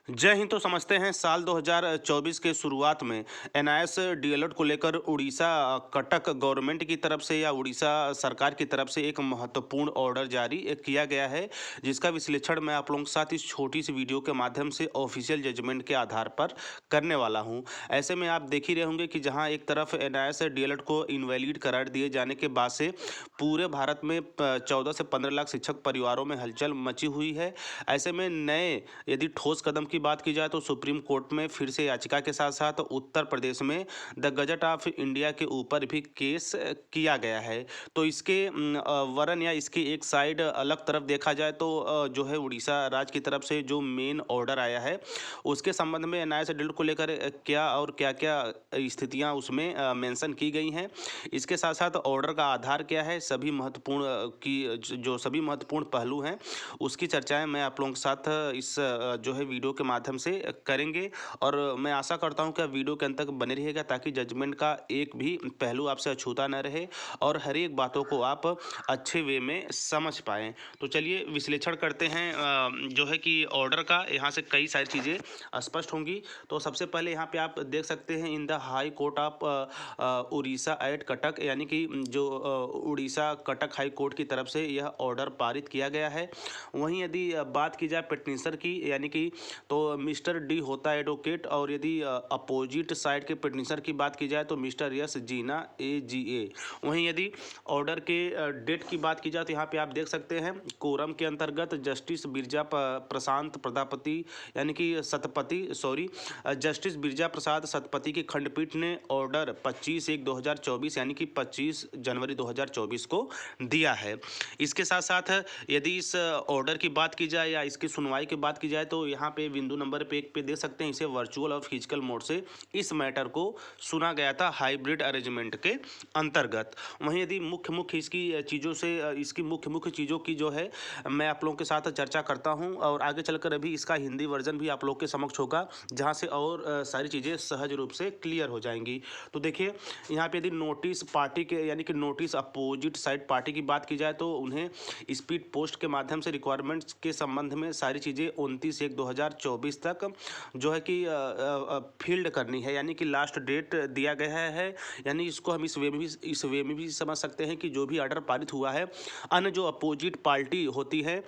जय हिंद। तो समझते हैं साल 2024 के शुरुआत में एनआईएस डीएलएड को लेकर उड़ीसा कटक गवर्नमेंट की तरफ से या उड़ीसा सरकार की तरफ से एक महत्वपूर्ण ऑर्डर जारी किया गया है, जिसका विश्लेषण मैं आप लोगों के साथ इस छोटी सी वीडियो के माध्यम से ऑफिशियल जजमेंट के आधार पर करने वाला हूं। ऐसे में आप देख ही रहे होंगे कि जहां एक तरफ एनआईएस डीएलएड को इनवैलिड करार दिए जाने के बाद से पूरे भारत में 14 से 15 लाख शिक्षक परिवारों में हलचल मची हुई है। ऐसे में नए यदि ठोस कदम की बात की जाए तो सुप्रीम कोर्ट में फिर से याचिका के साथ साथ उत्तर प्रदेश में द गजट ऑफ इंडिया के ऊपर भी केस किया गया है। तो इसके वरन या इसकी एक साइड अलग तरफ देखा जाए तो जो है उड़ीसा राज्य की तरफ से जो मेन ऑर्डर आया है उसके संबंध में एनआईएस डीएलएड को लेकर क्या और क्या क्या स्थितियां उसमें मेंशन की गई हैं। इसके साथ साथ ऑर्डर का आधार क्या है, सभी महत्वपूर्ण जो सभी महत्वपूर्ण पहलू हैं उसकी चर्चाएं मैं आप लोगों के साथ इस जो है वीडियो के माध्यम से करेंगे। और मैं आशा करता हूं कि आप वीडियो के अंत तक बने रहिएगा ताकि जजमेंट का एक भी पहलू आपसे अछूता न रहे और हर एक बातों को आप अच्छे वे में समझ पाएँ। तो चलिए विश्लेषण करते हैं जो है कि ऑर्डर का। यहाँ से कई सारी चीज़ें स्पष्ट होंगी। तो सबसे पहले यहाँ पे आप देख सकते हैं in the high court of Orissa at Cuttack, यानी कि जो उड़ीसा कटक हाई कोर्ट की तरफ से यह ऑर्डर पारित किया गया है। वहीं यदि बात की जाए पिटिशनर की, यानी कि तो मिस्टर डी होता है एडवोकेट, और यदि अपोजिट साइड के पिटिशनर की बात की जाए तो मिस्टर यस जीना AGA। वहीं यदि ऑर्डर के डेट की बात की जाए तो यहाँ पे आप देख सकते हैं कोरम के अंतर्गत जस्टिस बिरजा प्रशांत प्रजापति, यानी कि जस्टिस बिरजा प्रसाद सतपति की खंडपीठ ने ऑर्डर 25/1/2024 यानी कि 25 जनवरी 2024 को दिया है। इसके साथ साथ यदि इस ऑर्डर की बात की जाए या इसकी सुनवाई की बात की जाए तो यहाँ पे बिंदु नंबर पे 1 पे देख सकते हैं इसे वर्चुअल और फिजिकल मोड से इस मैटर को सुना गया था हाइब्रिड अरेंजमेंट के अंतर्गत। वहीं यदि मुख्य इसकी चीज़ों से इसकी मुख्य चीज़ों की जो है मैं आप लोगों के साथ चर्चा करता हूं और आगे चलकर अभी इसका हिंदी वर्जन भी आप लोग के समक्ष होगा, जहां से और सारी चीज़ें सहज रूप से क्लियर हो जाएंगी। तो देखिए यहाँ पे यदि नोटिस पार्टी के यानी कि नोटिस अपोजिट साइड पार्टी की बात की जाए तो उन्हें स्पीड पोस्ट के माध्यम से रिक्वायरमेंट्स के संबंध में सारी चीज़ें 29/1/2024 तक जो है कि फील्ड करनी है, यानी कि लास्ट डेट दिया गया है। यानी इसको हम इस वे में भी समझ सकते हैं कि जो भी ऑर्डर पारित हुआ है, अन्य जो अपोजिट पार्टी होती है,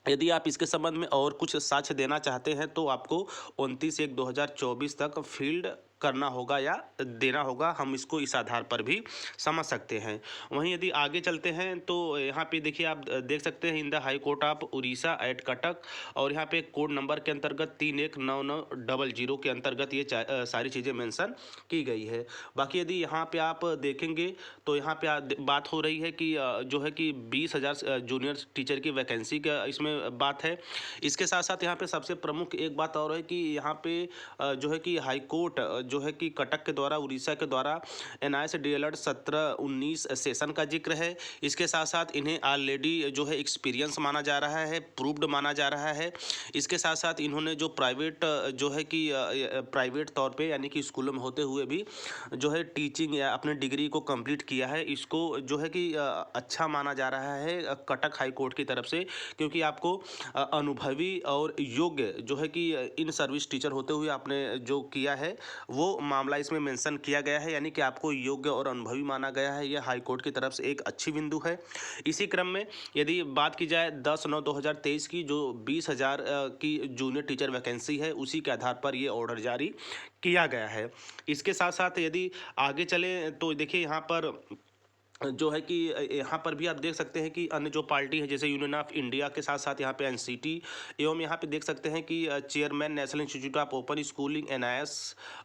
यदि आप इसके संबंध में और कुछ साक्ष्य देना चाहते हैं तो आपको 29/1/2024 तक फील्ड करना होगा या देना होगा। हम इसको इस आधार पर भी समझ सकते हैं। वहीं यदि आगे चलते हैं तो यहाँ पे देखिए आप देख सकते हैं in the high court of Orissa at Cuttack, और यहाँ पे कोड नंबर के अंतर्गत 319900 के अंतर्गत ये सारी चीज़ें मेंशन की गई है। बाकी यदि यहाँ पे आप देखेंगे तो यहाँ पे बात हो रही है कि जो है कि 20,000 जूनियर टीचर की वैकेंसी का इसमें बात है। इसके साथ साथ यहाँ पे सबसे प्रमुख एक बात और है कि यहाँ पे जो है कि हाई कोर्ट जो है कि कटक के द्वारा उड़ीसा के द्वारा एनआईएस डीएलएड 17-19 सेशन का जिक्र है। इसके साथ साथ इन्हें ऑलरेडी जो है एक्सपीरियंस माना जा रहा है, प्रूव्ड माना जा रहा है। इसके साथ साथ इन्होंने जो प्राइवेट जो है कि प्राइवेट तौर पे यानी कि स्कूलों में होते हुए भी जो है टीचिंग या अपने डिग्री को कंप्लीट किया है, इसको जो है कि अच्छा माना जा रहा है कटक हाई कोर्ट की तरफ से, क्योंकि आपको अनुभवी और योग्य जो है कि इन सर्विस टीचर होते हुए आपने जो किया है वो मामला इसमें मेंशन किया गया है, यानी कि आपको योग्य और अनुभवी माना गया है। यह हाई कोर्ट की तरफ से एक अच्छी बिंदु है। इसी क्रम में यदि बात की जाए 10/9/2023 की जो 20,000 की जूनियर टीचर वैकेंसी है, उसी के आधार पर ये ऑर्डर जारी किया गया है। इसके साथ साथ यदि आगे चलें तो देखिए यहाँ पर जो है कि यहाँ पर भी आप देख सकते हैं कि अन्य जो पार्टी है जैसे यूनियन ऑफ इंडिया के साथ साथ यहाँ पे एनसीटी एवं यहाँ पे देख सकते हैं कि chairman national institute of open schooling NIS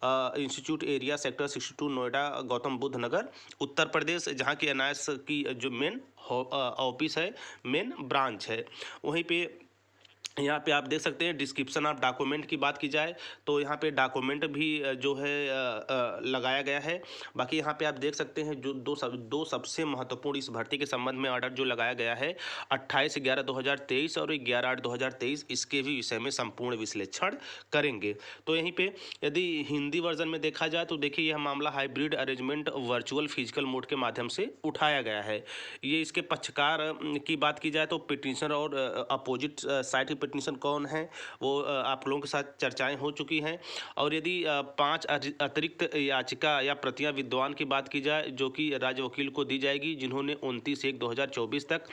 institute area sector 62 Noida Gautam Buddh Nagar Uttar Pradesh, जहाँ की एनआईएस की जो मेन ऑफिस है, मेन ब्रांच है। वहीं पे यहाँ पे आप देख सकते हैं डिस्क्रिप्शन ऑफ डॉक्यूमेंट की बात की जाए तो यहाँ पे डॉक्यूमेंट भी जो है लगाया गया है। बाकी यहाँ पे आप देख सकते हैं जो दो सबसे महत्वपूर्ण इस भर्ती के संबंध में ऑर्डर जो लगाया गया है 28/11/2023 और 11/8/2023, इसके भी विषय में संपूर्ण विश्लेषण करेंगे। तो यहीं पे यदि हिंदी वर्जन में देखा जाए तो देखिए यह मामला hybrid arrangement virtual physical mode के माध्यम से उठाया गया है। ये इसके पक्षकार की बात की जाए तो पिटिशनर और अपोजिट साइड पिटीशन कौन है वो आप लोगों के साथ चर्चाएं हो चुकी हैं। और यदि 5 अतिरिक्त याचिका या प्रतियां विद्वान की बात की जाए जो कि राज्य वकील को दी जाएगी, जिन्होंने 29/1/2024 तक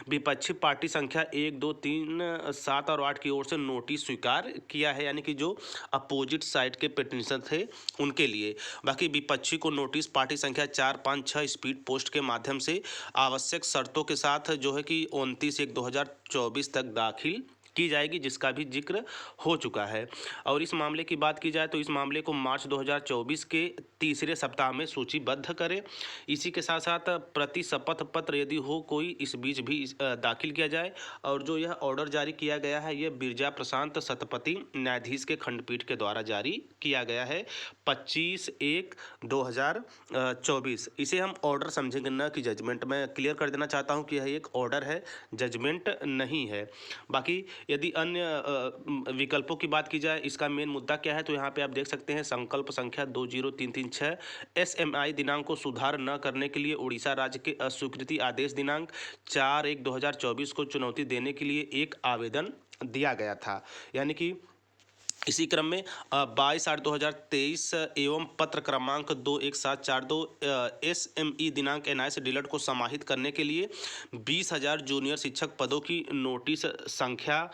विपक्षी पार्टी संख्या 1, 2, 3, 7 और 8 की ओर से नोटिस स्वीकार किया है, यानी कि जो अपोजिट साइड के पिटीशन थे उनके लिए। बाकी विपक्षी को नोटिस पार्टी संख्या 4, 5, 6 स्पीड पोस्ट के माध्यम से आवश्यक शर्तों के साथ जो है कि 29/1/2024 तक दाखिल की जाएगी, जिसका भी जिक्र हो चुका है। और इस मामले की बात की जाए तो इस मामले को मार्च 2024 के तीसरे सप्ताह में सूचीबद्ध करें। इसी के साथ साथ प्रति शपथ पत्र यदि हो कोई इस बीच भी दाखिल किया जाए। और जो यह ऑर्डर जारी किया गया है यह बिरजा प्रशांत सतपति न्यायाधीश के खंडपीठ के द्वारा जारी किया गया है 25/1/2024। इसे हम ऑर्डर समझेंगे न कि जजमेंट। मैं क्लियर कर देना चाहता हूं कि यह एक ऑर्डर है, जजमेंट नहीं है। बाकी यदि अन्य विकल्पों की बात की जाए, इसका मेन मुद्दा क्या है तो यहाँ पे आप देख सकते हैं संकल्प संख्या 20336 SMI दिनांक को सुधार न करने के लिए उड़ीसा राज्य के अस्वीकृति आदेश दिनांक 4/1/2024 को चुनौती देने के लिए एक आवेदन दिया गया था। यानी कि इसी क्रम में 22/8/2023 एवं पत्र क्रमांक 21742 SME दिनांक NIS डीलर को समाहित करने के लिए 20,000 जूनियर शिक्षक पदों की नोटिस संख्या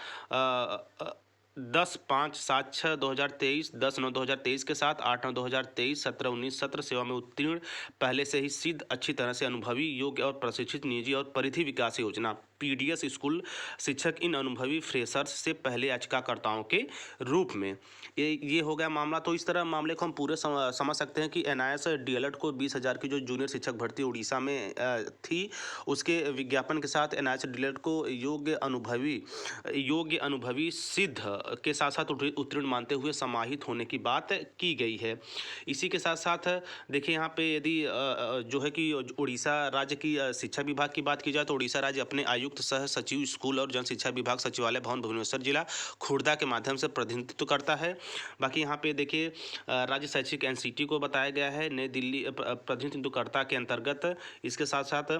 10/5/7/6/2023, 10/9/2023 के साथ 8/9/2023, 17/19 सत्र सेवा में उत्तीर्ण पहले से ही सिद्ध अच्छी तरह से अनुभवी योग्य और प्रशिक्षित निजी और परिधि विकास योजना PDS स्कूल शिक्षक इन अनुभवी फ्रेशर्स से पहले याचिकाकर्ताओं के रूप में। ये हो गया मामला। तो इस तरह मामले को हम पूरे समझ सकते हैं कि NIS DLED को 20,000 की जो जूनियर शिक्षक भर्ती उड़ीसा में थी उसके विज्ञापन के साथ NIS DLED को योग्य अनुभवी सिद्ध के साथ साथ उत्तीर्ण मानते हुए समाहित होने की बात की गई है। इसी के साथ साथ देखिए यहाँ पे यदि जो है कि उड़ीसा राज्य की शिक्षा विभाग की बात की जाए तो उड़ीसा राज्य अपने आयुक्त सह सचिव स्कूल और जन शिक्षा विभाग सचिवालय भवन भुवनेश्वर जिला खुर्दा के माध्यम से प्रतिनिधित्व करता है। बाकी यहाँ पे देखिए राज्य शैक्षिक NCT को बताया गया है नई दिल्ली प्रतिनिधित्वकर्ता के अंतर्गत। इसके साथ साथ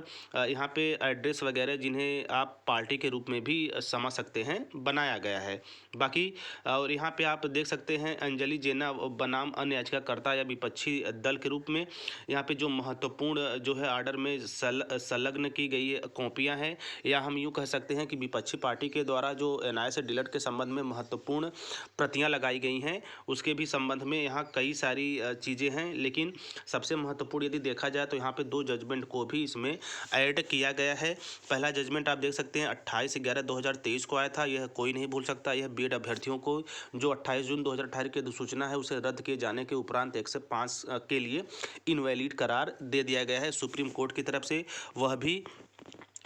यहाँ पे एड्रेस वगैरह जिन्हें आप पार्टी के रूप में भी समझ सकते हैं बनाया गया है। बाकी और यहाँ पे आप देख सकते हैं अंजलि जेना बनाम अन्य याचिकाकर्ता या विपक्षी दल के रूप में। यहाँ पे जो महत्वपूर्ण जो है आर्डर में संलग्न की गई कॉपियाँ हैं, या हम यूँ कह सकते हैं कि विपक्षी पार्टी के द्वारा जो NIS DLED के संबंध में महत्वपूर्ण प्रतियां लगाई गई हैं उसके भी संबंध में यहाँ कई सारी चीज़ें हैं। लेकिन सबसे महत्वपूर्ण यदि देखा जाए तो यहाँ पे 2 जजमेंट को भी इसमें ऐड किया गया है। पहला जजमेंट आप देख सकते हैं 28/11/2023 को आया था। यह कोई नहीं भूल सकता। यह बीएड अभ्यर्थियों को जो 28 जून 2018 की अधिसूचना है उसे रद्द किए जाने के उपरांत 1 से 5 के लिए इनवैलिड करार दे दिया गया है सुप्रीम कोर्ट की तरफ से। वह भी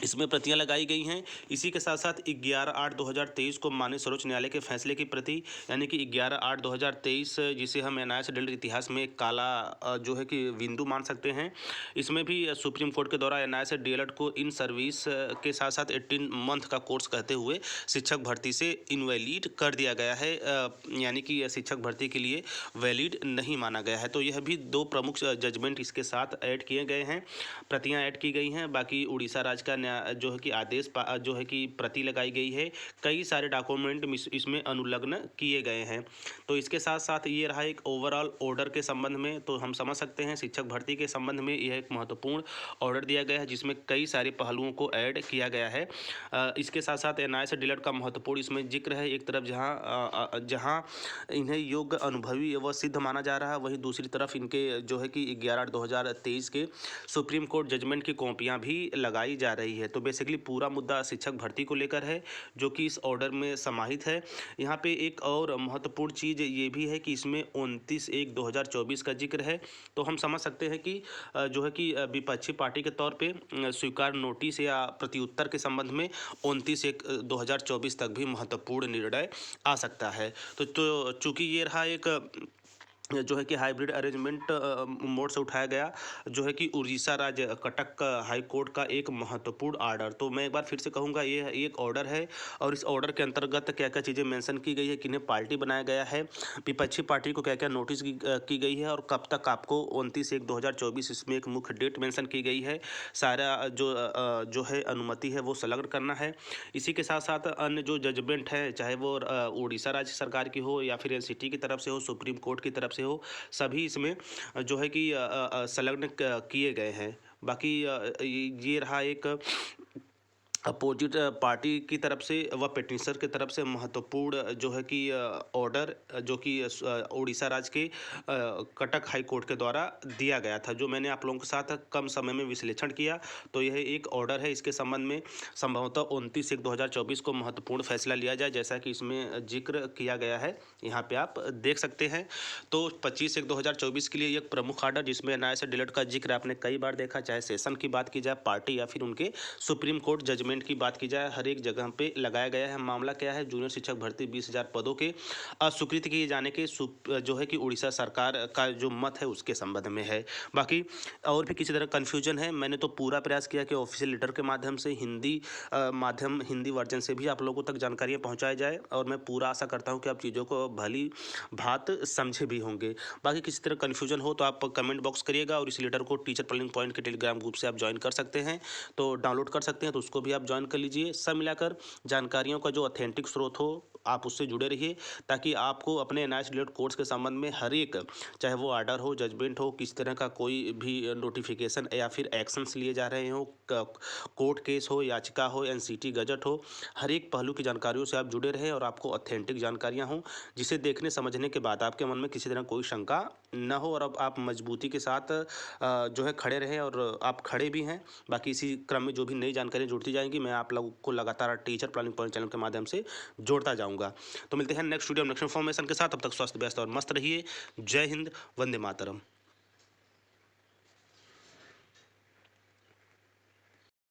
इसमें प्रतियां लगाई गई हैं। इसी के साथ साथ 11/8/2023 को माननीय सर्वोच्च न्यायालय के फैसले की प्रति यानी कि 11/8/2023 जिसे हम NIS DLED इतिहास में एक काला जो है कि बिंदु मान सकते हैं, इसमें भी सुप्रीम कोर्ट के द्वारा NIS DLED को इन सर्विस के साथ साथ 18 मंथ का कोर्स कहते हुए शिक्षक भर्ती से इनवैलिड कर दिया गया है, यानी कि शिक्षक भर्ती के लिए वैलिड नहीं माना गया है। तो यह भी 2 प्रमुख जजमेंट इसके साथ ऐड किए गए हैं, प्रतियाँ ऐड की गई हैं। बाकी उड़ीसा राज्य का जो है कि आदेश जो है कि प्रति लगाई गई है, कई सारे डॉक्यूमेंट इसमें अनुलग्न किए गए हैं। तो इसके साथ साथ ये रहा एक ओवरऑल ऑर्डर के संबंध में। तो हम समझ सकते हैं शिक्षक भर्ती के संबंध में यह एक महत्वपूर्ण ऑर्डर दिया गया है जिसमें कई सारे पहलुओं को ऐड किया गया है। इसके साथ साथ NIS DLED का महत्वपूर्ण इसमें जिक्र है। एक तरफ जहाँ इन्हें योग्य अनुभवी व सिद्ध माना जा रहा है, वहीं दूसरी तरफ इनके जो है कि 11/8/2023 के सुप्रीम कोर्ट जजमेंट की कॉपियाँ भी लगाई जा रही है। तो बेसिकली पूरा मुद्दा शिक्षक भर्ती को लेकर है जो कि इस ऑर्डर में समाहित है। यहाँ पे एक और महत्वपूर्ण चीज़ ये भी है कि इसमें 29/1/2024 का जिक्र है। तो हम समझ सकते हैं कि जो है कि विपक्षी पार्टी के तौर पे स्वीकार नोटिस या प्रत्युत्तर के संबंध में 29/1/2024 तक भी महत्वपूर्ण निर्णय आ सकता है। तो चूँकि ये रहा एक जो है कि हाइब्रिड अरेंजमेंट मोड से उठाया गया, जो है कि उड़ीसा राज्य कटक हाई कोर्ट का एक महत्वपूर्ण ऑर्डर। तो मैं एक बार फिर से कहूँगा, ये एक ऑर्डर है और इस ऑर्डर के अंतर्गत क्या क्या चीज़ें मेंशन की गई है, किन्हें पार्टी बनाया गया है, विपक्षी पार्टी को क्या क्या नोटिस की गई है और कब तक आपको 29/1/2024 इसमें एक मुख्य डेट मेंशन की गई है। सारा जो है अनुमति है वो संलग्न करना है। इसी के साथ साथ अन्य जो जजमेंट है, चाहे वो उड़ीसा राज्य सरकार की हो या फिर एनसीटी की तरफ से हो, सुप्रीम कोर्ट की तरफ से हो, सभी इसमें जो है कि संलग्न किए गए हैं। बाकी ये रहा एक अपोजिट पार्टी की तरफ से व पिटिशनर की तरफ से महत्वपूर्ण जो है कि ऑर्डर, जो कि उड़ीसा राज्य के कटक हाई कोर्ट के द्वारा दिया गया था, जो मैंने आप लोगों के साथ कम समय में विश्लेषण किया। तो यह एक ऑर्डर है, इसके संबंध में संभवतः 29/1/2024 को महत्वपूर्ण फैसला लिया जाए, जैसा कि इसमें जिक्र किया गया है, यहाँ पे आप देख सकते हैं। तो 25/1/2024 के लिए एक प्रमुख ऑर्डर, जिसमें एनआईए से डिलीट का जिक्र आपने कई बार देखा, चाहे सेशन की बात की जाए, पार्टी या फिर उनके सुप्रीम कोर्ट जजमेंट की बात की जाए, हर एक जगह पे लगाया गया है। मामला क्या है? जूनियर शिक्षक भर्ती 20,000 पदों के अस्वीकृत किए जाने के जो है कि उड़ीसा सरकार का जो मत है उसके संबंध में है। बाकी और भी किसी तरह कन्फ्यूजन है, मैंने तो पूरा प्रयास किया कि ऑफिशियल लेटर के माध्यम से हिंदी वर्जन से भी आप लोगों तक जानकारियाँ पहुँचाई जाए, और मैं पूरा आशा करता हूँ कि आप चीज़ों को भली भांत समझे भी होंगे। बाकी किसी तरह कन्फ्यूजन हो तो आप कमेंट बॉक्स करिएगा, और इस लेटर को टीचर प्लैनिंग पॉइंट के टेलीग्राम ग्रुप से आप ज्वाइन कर सकते हैं, तो डाउनलोड कर सकते हैं, तो उसको भी आप ज्वाइन कर लीजिए। सब मिलाकर जानकारियों का जो ऑथेंटिक स्रोत हो, आप उससे जुड़े रहिए, ताकि आपको अपने एनआईए रिलेटेड कोर्स के संबंध में हर एक, चाहे वो ऑर्डर हो, जजमेंट हो, किस तरह का कोई भी नोटिफिकेशन या फिर एक्शंस लिए जा रहे हो, कोर्ट केस हो, याचिका हो, एनसीटी गजट हो, हर एक पहलू की जानकारियों से आप जुड़े रहें और आपको ऑथेंटिक जानकारियाँ हों, जिसे देखने समझने के बाद आपके मन में किसी तरह कोई शंका न हो, और अब आप मजबूती के साथ जो है खड़े रहें, और आप खड़े भी हैं। बाकी इसी क्रम में जो भी नई जानकारियाँ जुड़ती जाएंगी, मैं आप लोगों को लगातार टीचर प्लानिंग पॉइंट चैनल के माध्यम से जोड़ता जाऊंगा। तो मिलते हैं नेक्स्ट वीडियो नेक्स्ट इन्फॉर्मेशन के साथ, तब तक स्वस्थ व्यस्त और मस्त रहिए। जय हिंद, वंदे मातरम।